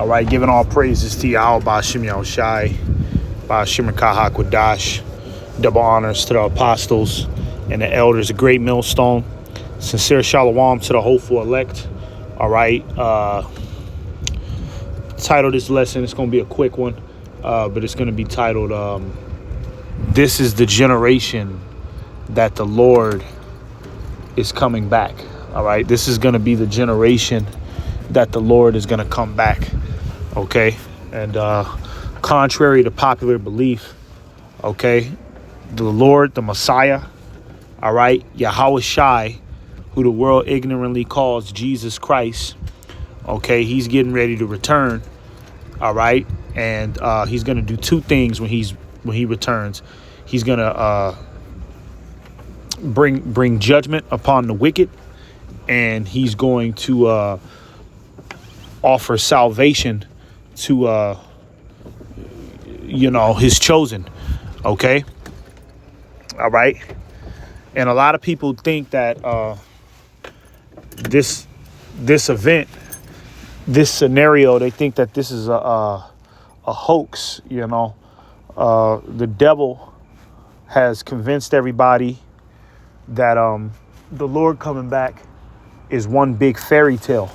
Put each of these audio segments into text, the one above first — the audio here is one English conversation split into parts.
All right, giving all praises to YAHAWASHI, Ba'ashim Hakwadash. Double honors to the apostles and the elders, a great millstone. Sincere shalom to the hopeful elect. All right. Title of this lesson, it's going to be a quick one, but it's going to be titled, This is the Generation That the Lord is Coming Back. All right. This is going to be the generation that the Lord is going to come back. Okay. And contrary to popular belief, okay, the Lord, the Messiah, all right, YAHAWASHI, who the world ignorantly calls Jesus Christ, okay, he's getting ready to return, all right, and he's going to do two things when he returns. He's going to bring judgment upon the wicked, and he's going to offer salvation to his chosen. Okay. All right. And a lot of people think that this event, this scenario, they think that this is a hoax. The devil has convinced everybody that the Lord coming back is one big fairy tale.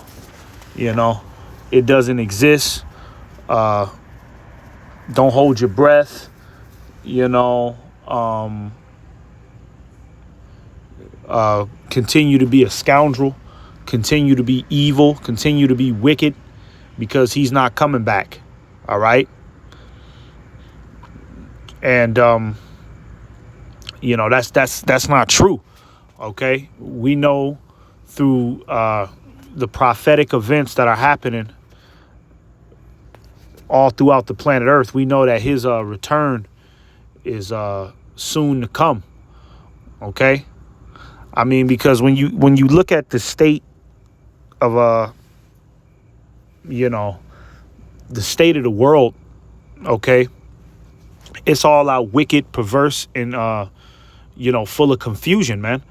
It doesn't exist. Don't hold your breath. Continue to be a scoundrel, continue to be evil, continue to be wicked, because he's not coming back. All right. And that's not true. Okay. We know through the prophetic events that are happening all throughout the planet Earth, we know that his return is soon to come. Okay. I mean, because when you look at the state of the state of the world, okay, it's all out wicked, perverse, and full of confusion, man,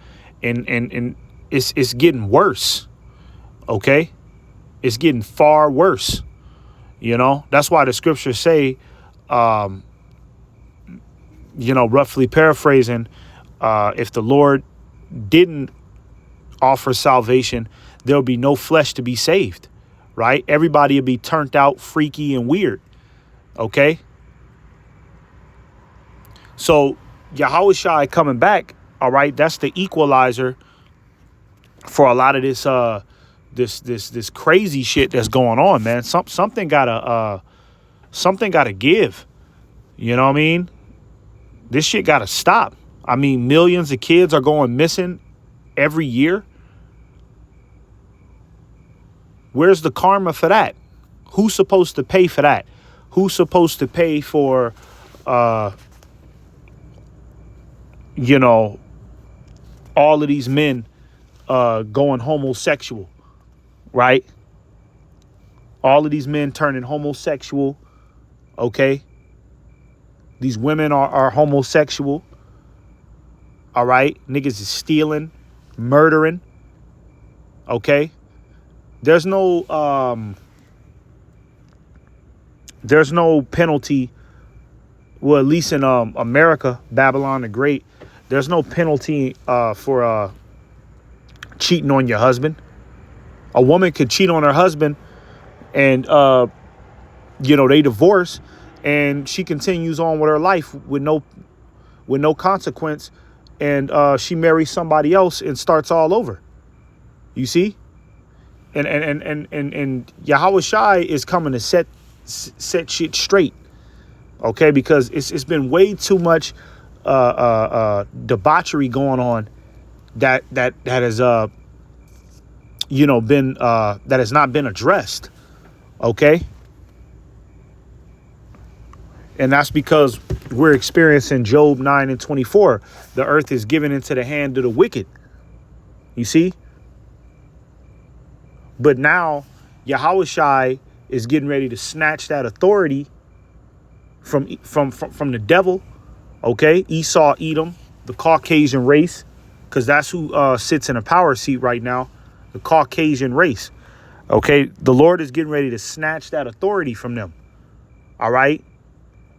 and it's getting worse. Okay, it's getting far worse. That's why the scriptures say, roughly paraphrasing, if the Lord didn't offer salvation, there'll be no flesh to be saved, right? Everybody will be turned out, freaky and weird. Okay. So YAHAWASHI coming back. All right. That's the equalizer for a lot of this, this crazy shit that's going on, man. Something gotta give. You know what I mean? This shit gotta stop. I mean, millions of kids are going missing every year. Where's the karma for that? Who's supposed to pay for that? Who's supposed to pay for, all of these men going homosexual, right? All of these men turning homosexual, okay? These women are homosexual. All right. Niggas is stealing, murdering. Okay. There's no penalty. Well, at least in America, Babylon the Great, there's no penalty for cheating on your husband. A woman could cheat on her husband and they divorce, and she continues on with her life with no consequence. And she marries somebody else and starts all over. You see? And YAHAWASHI is coming to set shit straight. Okay, because it's been way too much debauchery going on that has been that has not been addressed. Okay? And that's because we're experiencing Job 9:24. The earth is given into the hand of the wicked. You see? But now YAHAWASHI is getting ready to snatch that authority from the devil. Okay? Esau, Edom, the Caucasian race, because that's who sits in a power seat right now. The Caucasian race. Okay, the Lord is getting ready to snatch that authority from them. All right,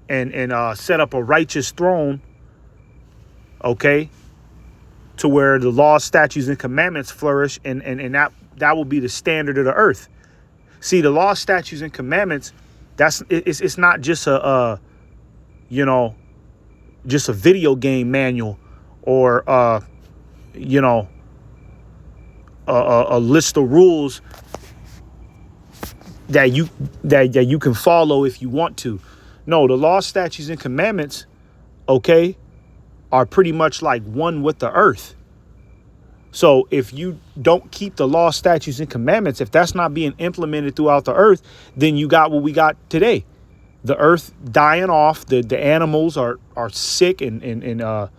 and set up a righteous throne. Okay, to where the laws, statutes, and commandments flourish, and that will be the standard of the earth. See, the law, statutes, and commandments, it's not just a just a video game manual or a list of rules that you can follow if you want to. No, the law, statutes, and commandments, okay, are pretty much like one with the earth. So if you don't keep the law, statutes, and commandments, if that's not being implemented throughout the earth, then you got what we got today. The earth dying off, the animals are sick and they're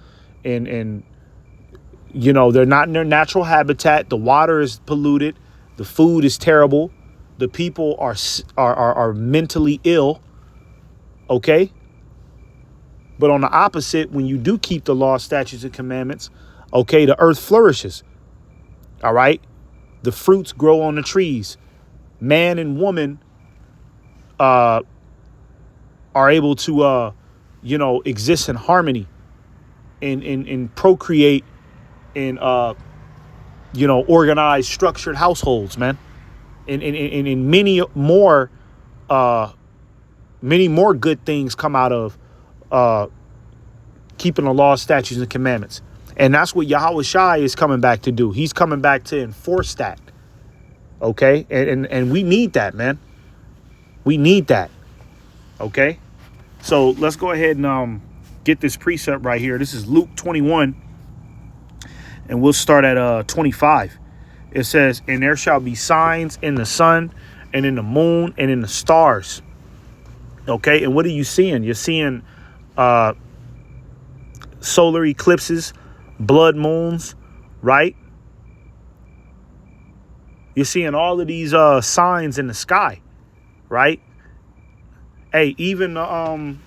not in their natural habitat. The water is polluted. The food is terrible. The people are mentally ill. Okay. But on the opposite, when you do keep the law, statutes, and commandments, okay, the earth flourishes. All right. The fruits grow on the trees. Man and woman are able to, exist in harmony and procreate in, organized, structured households, man. And many more good things come out of keeping the law, statutes, and commandments. And that's what YAHAWASHI is coming back to do. He's coming back to enforce that. Okay. And we need that, man. We need that. Okay. So let's go ahead and get this precept right here. This is Luke 21. And we'll start at 25. It says, and there shall be signs in the sun and in the moon and in the stars. Okay. And what are you seeing? You're seeing solar eclipses, blood moons, right? You're seeing all of these signs in the sky, right? Hey, even the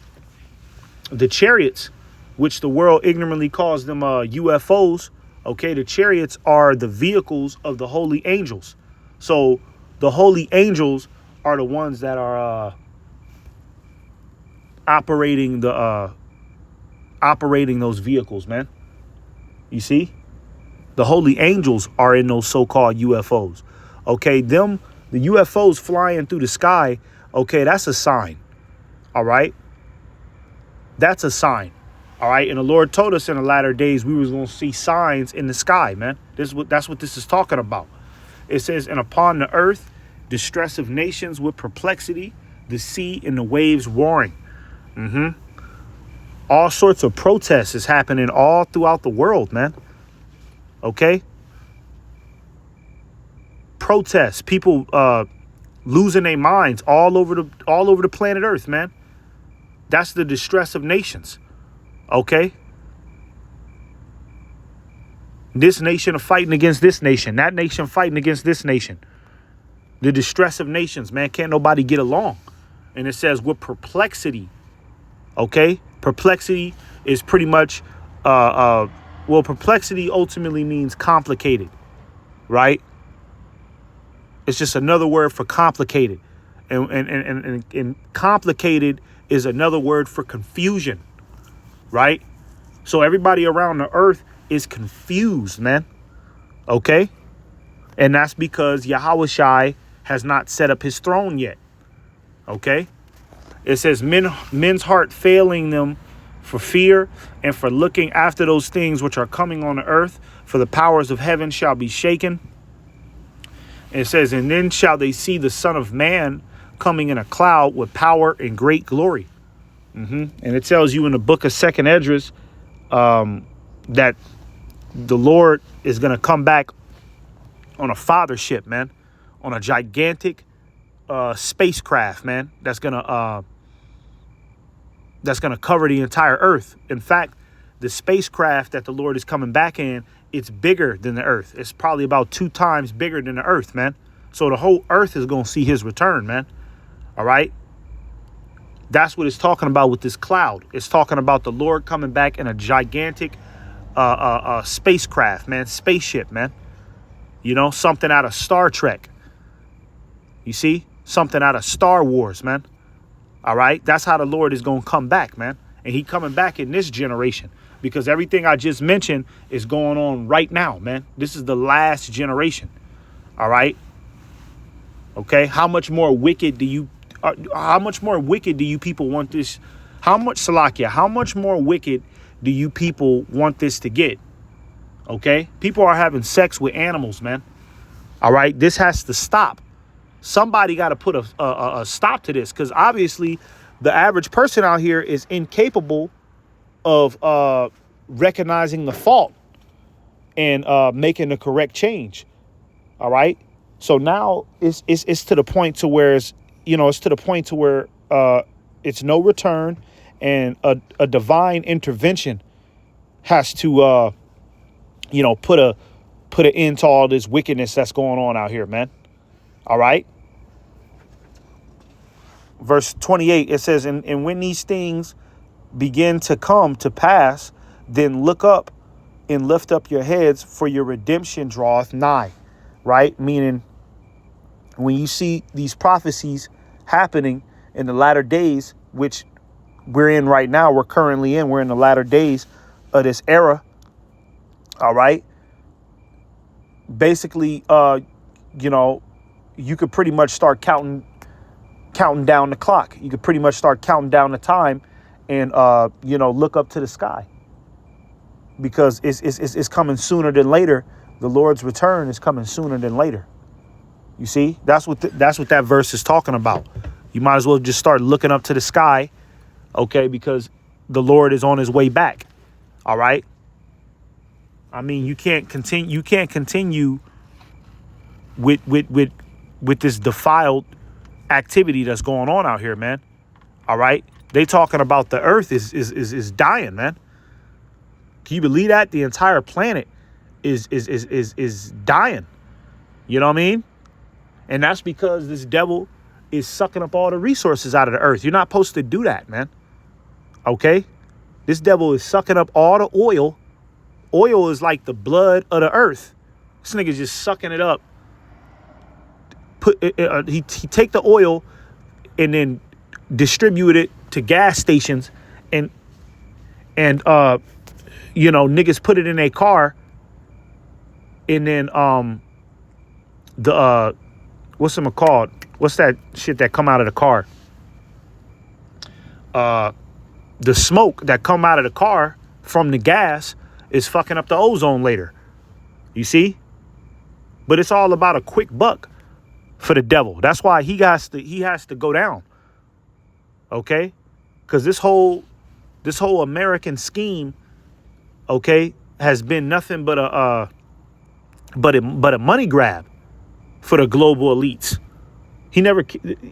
chariots, which the world ignorantly calls them UFOs. Okay, the chariots are the vehicles of the holy angels. So the holy angels are the ones that are operating those vehicles, man. You see, the holy angels are in those so-called UFOs. Okay, the UFOs flying through the sky. Okay, that's a sign. All right, that's a sign. All right, and the Lord told us in the latter days we was going to see signs in the sky, man. That's what this is talking about. It says, and upon the earth, distress of nations with perplexity, the sea and the waves roaring. All sorts of protests is happening all throughout the world, man. Okay. Protests, people losing their minds all over the planet Earth, man. That's the distress of nations. Okay. This nation are fighting against this nation. That nation fighting against this nation. The distress of nations, man. Can't nobody get along. And it says with perplexity. Okay. Perplexity is pretty much, perplexity ultimately means complicated, right? It's just another word for complicated. And complicated is another word for confusion, right? So everybody around the earth is confused, man. Okay. And that's because YAHAWASHI has not set up his throne yet. Okay. It says men's heart failing them for fear and for looking after those things which are coming on the earth, for the powers of heaven shall be shaken. And it says, and then shall they see the Son of Man coming in a cloud with power and great glory. And it tells you in the book of 2nd Esdras that the Lord is going to come back on a fathership, man, on a gigantic spacecraft, man, that's gonna cover the entire earth. In fact, the spacecraft that the Lord is coming back in, it's bigger than the earth. It's probably about 2 times bigger than the earth, man. So the whole earth is gonna see his return, man. All right. That's what it's talking about with this cloud. It's talking about the Lord coming back in a gigantic spacecraft, man, spaceship, man. You know, something out of Star Trek. You see? Something out of Star Wars, man. All right? That's how the Lord is going to come back, man. And he coming back in this generation because everything I just mentioned is going on right now, man. This is the last generation. All right? Okay? How much more wicked do you people want this? How much more wicked do you people want this to get? Okay? People are having sex with animals, man. All right? This has to stop. Somebody got to put a stop to this because obviously the average person out here is incapable of recognizing the fault and making the correct change. All right. So now it's to the point to where it's no return, and a divine intervention has to put an end to all this wickedness that's going on out here, man. All right. Verse 28, it says, and when these things begin to come to pass, then look up and lift up your heads, for your redemption draweth nigh. Right? Meaning, when you see these prophecies happening in the latter days, which we're in right now, we're in the latter days of this era. All right. Basically, you could pretty much start counting down the clock. You could pretty much start counting down the time and, look up to the sky, because it's coming sooner than later. The Lord's return is coming sooner than later. You see, that's what that verse is talking about. You might as well just start looking up to the sky. OK, because the Lord is on his way back. All right. I mean, you can't continue with this defiled activity that's going on out here, man. All right. They talking about the earth is dying, man. Can you believe that? The entire planet is dying. You know what I mean? And that's because this devil is sucking up all the resources out of the earth. You're not supposed to do that, man. Okay. This devil is sucking up all the oil. Oil is like the blood of the earth. This nigga's just sucking it up. He take the oil and then distribute it to gas stations, and niggas put it in a car, and then what's it called? What's that shit that come out of the car? The smoke that come out of the car from the gas is fucking up the ozone later. You see? But it's all about a quick buck for the devil. That's why he has to go down. Okay? Because this whole American scheme, okay, has been nothing but a money grab for the global elites.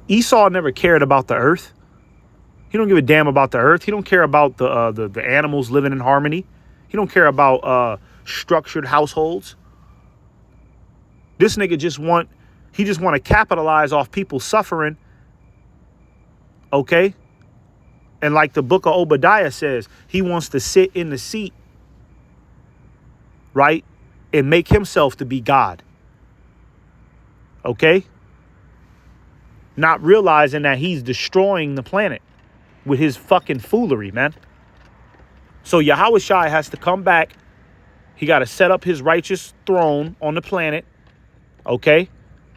Esau never cared about the earth. He don't give a damn about the earth. He don't care about the animals living in harmony. He don't care about structured households. This nigga just want to capitalize off people suffering. Okay? And like the book of Obadiah says, he wants to sit in the seat, right? And make himself to be God. Okay? Not realizing that he's destroying the planet with his fucking foolery, man. So YAHAWASHI has to come back. He got to set up his righteous throne on the planet. Okay?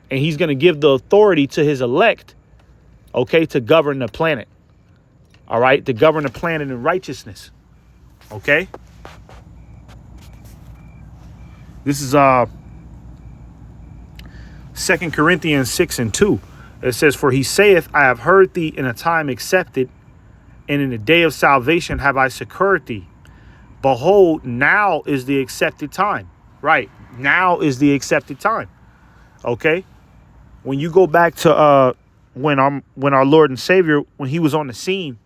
And he's going to give the authority to his elect, okay, to govern the planet. All right? To govern the planet in righteousness. Okay? This is 2 Corinthians 6:2. It says, for he saith, I have heard thee in a time accepted, and in the day of salvation have I succored thee. Behold, now is the accepted time. Right. Now is the accepted time. Okay. When you go back to when our Lord and Savior, when he was on the scene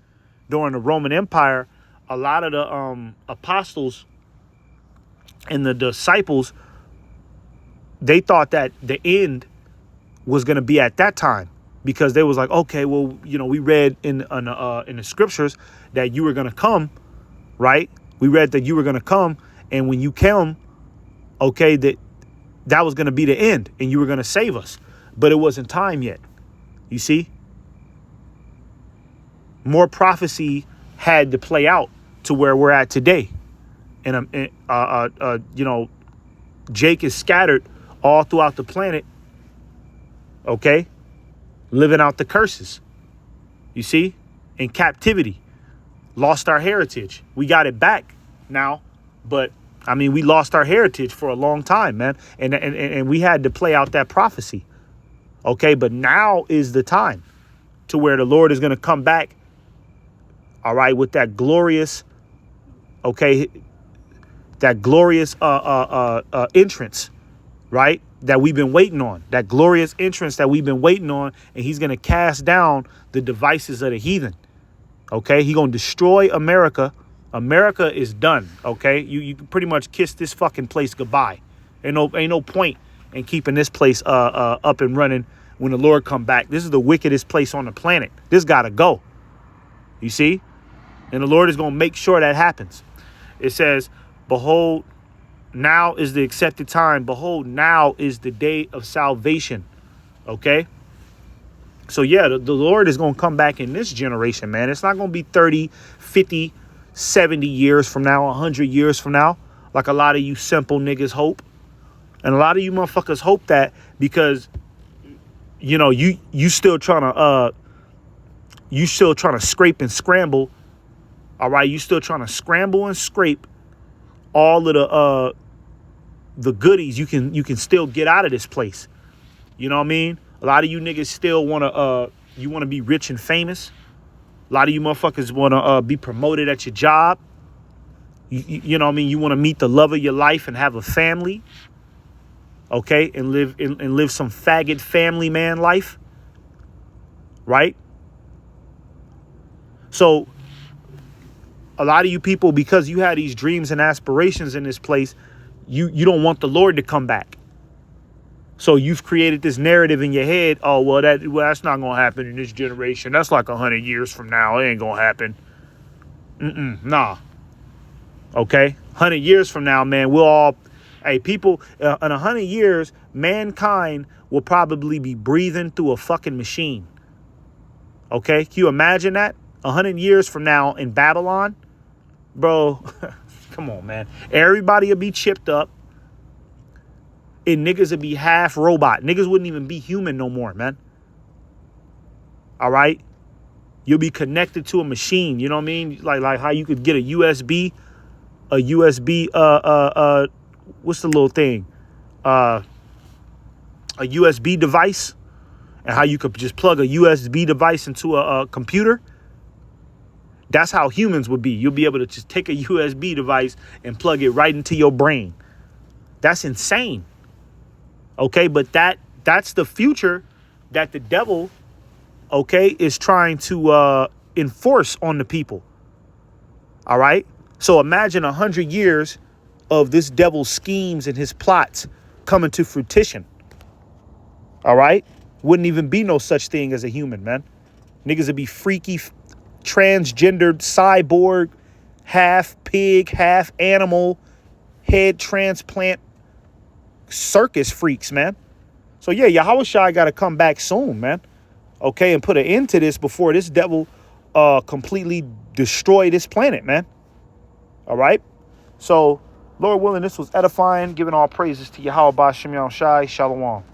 during the Roman Empire, a lot of the apostles and the disciples, they thought that the end was going to be at that time, because they was like, okay, well, we read in the scriptures that you were going to come, right? We read that you were going to come, and when you come, okay, that was going to be the end, and you were going to save us. but it wasn't time yet. You see? More prophecy had to play out to where we're at today. And, Jake is scattered all throughout the planet. Okay? Living out the curses. You see? In captivity. Lost our heritage. We got it back now. But, I mean, we lost our heritage for a long time, man. And we had to play out that prophecy. Okay? But now is the time to where the Lord is going to come back. All right, with that glorious, entrance, right? That we've been waiting on, that glorious entrance that we've been waiting on. And he's going to cast down the devices of the heathen. Okay, he's going to destroy America. America is done. Okay, you can pretty much kiss this fucking place goodbye. Ain't no point in keeping this place up and running when the Lord come back. This is the wickedest place on the planet. This got to go. You see? And the Lord is going to make sure that happens. It says, behold, now is the accepted time. Behold, now is the day of salvation. Okay? So, yeah, the Lord is going to come back in this generation, man. It's not going to be 30, 50, 70 years from now, 100 years from now, like a lot of you simple niggas hope. And a lot of you motherfuckers hope that because, you still trying to scrape and scramble. All right, you still trying to scramble and scrape all of the goodies you can still get out of this place. You know what I mean? A lot of you niggas still want to be rich and famous. A lot of you motherfuckers want to be promoted at your job. You know what I mean? You want to meet the love of your life and have a family. Okay, and live some faggot family man life. Right? So a lot of you people, because you had these dreams and aspirations in this place, you don't want the Lord to come back. So you've created this narrative in your head. Oh, well, that's not going to happen in this generation. That's like 100 years from now. It ain't going to happen. Nah. Okay? 100 years from now, man, people, in 100 years, mankind will probably be breathing through a fucking machine. Okay? Can you imagine that? 100 years from now in Babylon? Bro, come on, man. Everybody will be chipped up. And niggas will be half robot. Niggas wouldn't even be human no more, man. All right? You'll be connected to a machine. You know what I mean? Like how you could get a USB, what's the little thing? A USB device. And how you could just plug a USB device into a computer. That's how humans would be. You'll be able to just take a USB device and plug it right into your brain. That's insane. Okay, but that's the future that the devil, is trying to enforce on the people. All right? So imagine 100 years of this devil's schemes and his plots coming to fruition. All right? Wouldn't even be no such thing as a human, man. Niggas would be freaky, transgendered, cyborg, half pig, half animal, head transplant, circus freaks, man. So yeah, YAHAWASHI got to come back soon, man. Okay, and put an end to this before this devil completely destroy this planet, man. All right. So, Lord willing, this was edifying, giving all praises to Yahawah Ba'Shem Yahushai. Shalom.